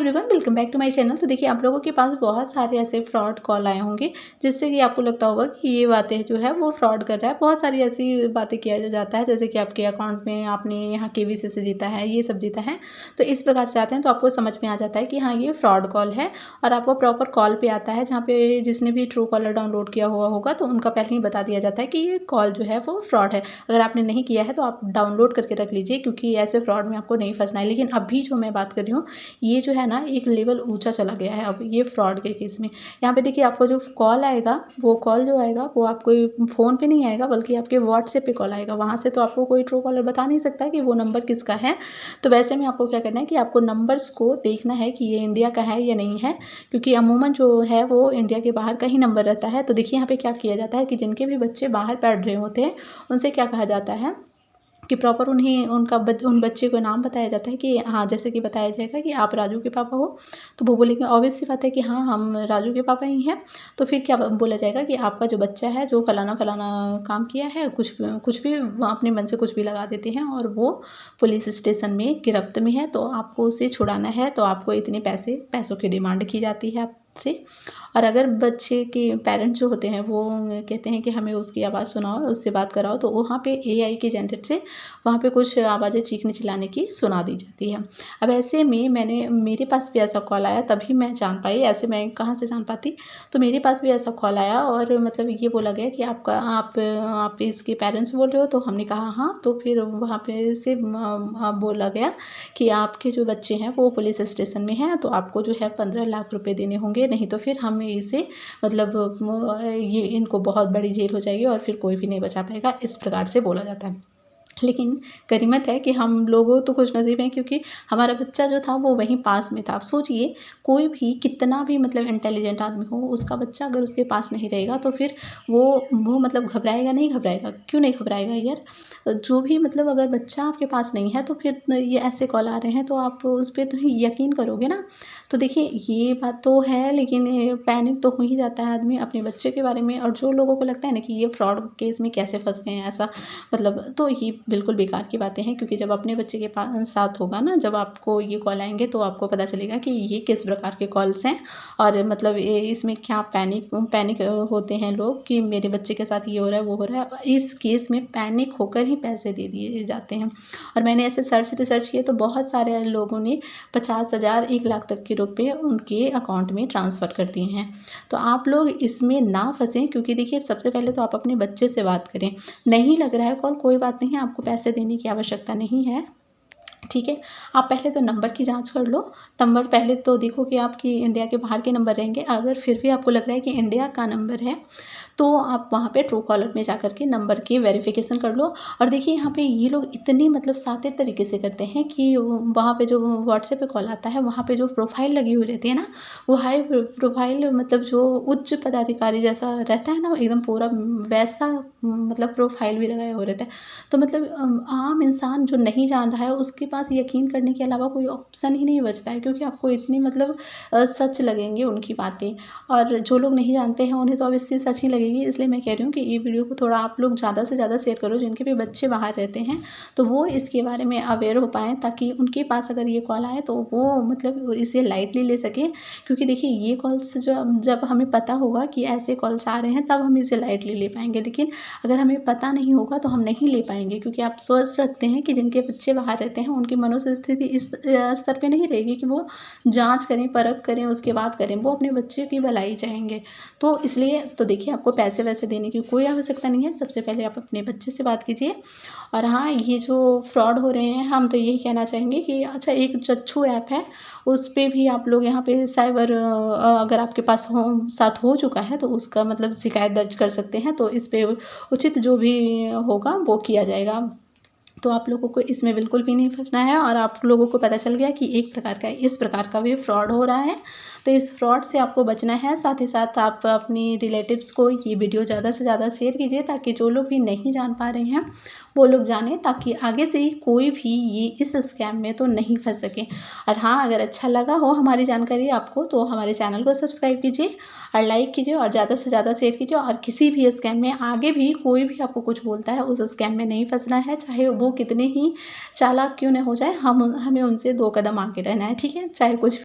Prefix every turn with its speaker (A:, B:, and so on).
A: Everyone, welcome back to my channel. तो देखिए, आप लोगों के पास बहुत सारे ऐसे फ्रॉड कॉल आए होंगे जिससे कि आपको लगता होगा कि ये बातें जो है वो फ्रॉड कर रहा है। बहुत सारी ऐसी बातें किया जाता है, जैसे कि आपके अकाउंट में आपने यहाँ केवीसी से जीता है, ये सब जीता है, तो इस प्रकार से आते हैं। तो आपको समझ में आ जाता है कि हाँ, ये फ्रॉड कॉल है और आपको प्रॉपर कॉल पे आता है, जहाँ पे जिसने भी ट्रू कॉलर डाउनलोड किया हुआ होगा तो उनका पहले ही बता दिया जाता है कि ये कॉल जो है वो फ्रॉड है। अगर आपने नहीं किया है तो आप डाउनलोड करके रख लीजिए, क्योंकि ऐसे फ्रॉड में आपको नहीं फंसना है। लेकिन अभी जो मैं बात कर रही हूँ, ये जो है ना, एक लेवल ऊंचा चला गया है अब ये फ्रॉड के केस में। यहाँ पे देखिए, आपको जो कॉल आएगा, वो कॉल जो आएगा वो आपको फ़ोन पे नहीं आएगा, बल्कि आपके व्हाट्सएप पे कॉल आएगा। वहाँ से तो आपको कोई ट्रू कॉलर बता नहीं सकता कि वो नंबर किसका है। तो वैसे में आपको क्या करना है कि आपको नंबर्स को देखना है कि ये इंडिया का है या नहीं है, क्योंकि अमूमन जो है वो इंडिया के बाहर का ही नंबर रहता है। तो देखिए, यहाँ पे क्या किया जाता है कि जिनके भी बच्चे बाहर पढ़ रहे होते हैं, उनसे क्या कहा जाता है कि प्रॉपर उन्हें उन बच्चे को नाम बताया जाता है कि हाँ, जैसे कि बताया जाएगा कि आप राजू के पापा हो, तो वो बोलेंगे ऑब्वियस सी बात है कि हाँ, हम राजू के पापा ही हैं। तो फिर क्या बोला जाएगा कि आपका जो बच्चा है, जो फलाना फलाना काम किया है, कुछ भी अपने मन से कुछ भी लगा देते हैं और वो पुलिस स्टेशन में गिरफ्त में है, तो आपको उसे छुड़ाना है, तो आपको इतने पैसों की डिमांड की जाती है आपसे। और अगर बच्चे के पेरेंट्स जो होते हैं वो कहते हैं कि हमें उसकी आवाज़ सुनाओ, उससे बात कराओ, तो वहाँ पे एआई के जनरेट से वहाँ पे कुछ आवाज़ें चीखने चिल्लाने की सुना दी जाती है। अब ऐसे में मेरे पास भी ऐसा कॉल आया, तभी मैं जान पाई, ऐसे मैं कहाँ से जान पाती। तो मेरे पास भी ऐसा कॉल आया और मतलब ये बोला गया कि आप इसके पेरेंट्स बोल रहे हो। तो हमने कहा हाँ। तो फिर वहाँ पे से बोला गया कि आपके जो बच्चे हैं वो पुलिस स्टेशन में हैं, तो आपको जो है 15 लाख रुपए देने होंगे, नहीं तो फिर हम इसे मतलब ये इनको बहुत बड़ी जेल हो जाएगी और फिर कोई भी नहीं बचा पाएगा, इस प्रकार से बोला जाता है। लेकिन गनीमत है कि हम लोगों तो खुश नसीब हैं, क्योंकि हमारा बच्चा जो था वो वहीं पास में था। आप सोचिए, कोई भी कितना भी मतलब इंटेलिजेंट आदमी हो, उसका बच्चा अगर उसके पास नहीं रहेगा तो फिर वो मतलब घबराएगा नहीं घबराएगा? क्यों नहीं घबराएगा यार? जो भी मतलब अगर बच्चा आपके पास नहीं है तो फिर ये ऐसे कॉल आ रहे हैं, तो आप उस पर तो यकीन करोगे ना। तो देखिए, ये बात तो है, लेकिन पैनिक तो हो ही जाता है आदमी अपने बच्चे के बारे में। और जो लोगों को लगता है ना कि ये फ्रॉड केस में कैसे फंस गए हैं ऐसा, मतलब तो ये बिल्कुल बेकार की बातें हैं। क्योंकि जब अपने बच्चे के पास साथ होगा ना, जब आपको ये कॉल आएंगे, तो आपको पता चलेगा कि ये किस प्रकार के कॉल्स हैं और मतलब इसमें क्या पैनिक होते हैं लोग कि मेरे बच्चे के साथ ये हो रहा है, वो हो रहा है। इस केस में पैनिक होकर ही पैसे दे दिए जाते हैं। और मैंने ऐसे रिसर्च किए तो बहुत सारे लोगों ने 50,000 1 लाख तक के रुपए उनके अकाउंट में ट्रांसफ़र कर दिए हैं। तो आप लोग इसमें ना फंसें, क्योंकि देखिए, सबसे पहले तो आप अपने बच्चे से बात करें। नहीं लग रहा है कॉल, कोई बात नहीं है, आपको पैसे देने की आवश्यकता नहीं है, ठीक है। आप पहले तो नंबर की जांच कर लो। नंबर पहले तो देखो कि आपकी इंडिया के बाहर के नंबर रहेंगे। अगर फिर भी आपको लग रहा है कि इंडिया का नंबर है, तो आप वहाँ पे ट्रू कॉलर में जा कर के नंबर की वेरिफिकेशन कर लो। और देखिए, यहाँ पे ये लोग इतनी मतलब शातिर तरीके से करते हैं कि वहाँ पे जो व्हाट्सएप पे कॉल आता है, वहाँ पे जो प्रोफाइल लगी हुई रहती है ना, वो हाई प्रोफाइल, मतलब जो उच्च पदाधिकारी जैसा रहता है ना, एकदम पूरा वैसा मतलब प्रोफाइल भी लगाया हुआ रहता है। तो मतलब आम इंसान जो नहीं जान रहा है, उसके पास यकीन करने के अलावा कोई ऑप्शन ही नहीं बचता है, क्योंकि आपको इतनी मतलब सच लगेंगी उनकी बातें। और जो लोग नहीं जानते हैं उन्हें तो ऑब्वियसली सच ही लगेगी। इसलिए मैं कह रही हूँ कि ये वीडियो को थोड़ा आप लोग ज़्यादा से ज़्यादा शेयर करो, जिनके भी बच्चे बाहर रहते हैं, तो वो इसके बारे में अवेयर हो पाएँ, ताकि उनके पास अगर ये कॉल आए तो वो मतलब इसे लाइटली ले सकें। क्योंकि देखिए, ये कॉल्स जब हमें पता होगा कि ऐसे कॉल्स आ रहे हैं, तब हम इसे लाइटली ले पाएंगे। लेकिन अगर हमें पता नहीं होगा तो हम नहीं ले पाएंगे, क्योंकि आप सोच सकते हैं कि जिनके बच्चे बाहर रहते हैं, उनकी मनोस्थिति इस स्तर पे नहीं रहेगी कि वो जांच करें, परख करें, उसके बाद करें। वो अपने बच्चे की भलाई चाहेंगे। तो इसलिए तो देखिए, आपको पैसे वैसे देने की कोई आवश्यकता नहीं है। सबसे पहले आप अपने बच्चे से बात कीजिए। और हाँ, ये जो फ्रॉड हो रहे हैं, हम तो यही कहना चाहेंगे कि अच्छा, एक चच्छू ऐप है, उस पे भी आप लोग यहाँ पे साइबर अगर आपके पास साथ हो चुका है, तो उसका मतलब शिकायत दर्ज कर सकते हैं। तो इस पे उचित जो भी होगा वो किया जाएगा। तो आप लोगों को इसमें बिल्कुल भी नहीं फंसना है। और आप लोगों को पता चल गया कि इस प्रकार का भी फ्रॉड हो रहा है, तो इस फ्रॉड से आपको बचना है। साथ ही साथ आप अपनी रिलेटिव्स को ये वीडियो ज़्यादा से ज़्यादा शेयर कीजिए, ताकि जो लोग भी नहीं जान पा रहे हैं वो लोग जानें, ताकि आगे से ही कोई भी ये इस स्कैम में तो नहीं फंस सके। और हाँ, अगर अच्छा लगा हो हमारी जानकारी आपको, तो हमारे चैनल को सब्सक्राइब कीजिए और लाइक कीजिए और ज़्यादा से ज़्यादा शेयर कीजिए। और किसी भी स्कैम में आगे भी कोई भी आपको कुछ बोलता है, उस स्कैम में नहीं फंसना है, चाहे वो कितने ही चालाक क्यों न हो जाए। हमें उनसे 2 कदम आगे रहना है, ठीक है, चाहे कुछ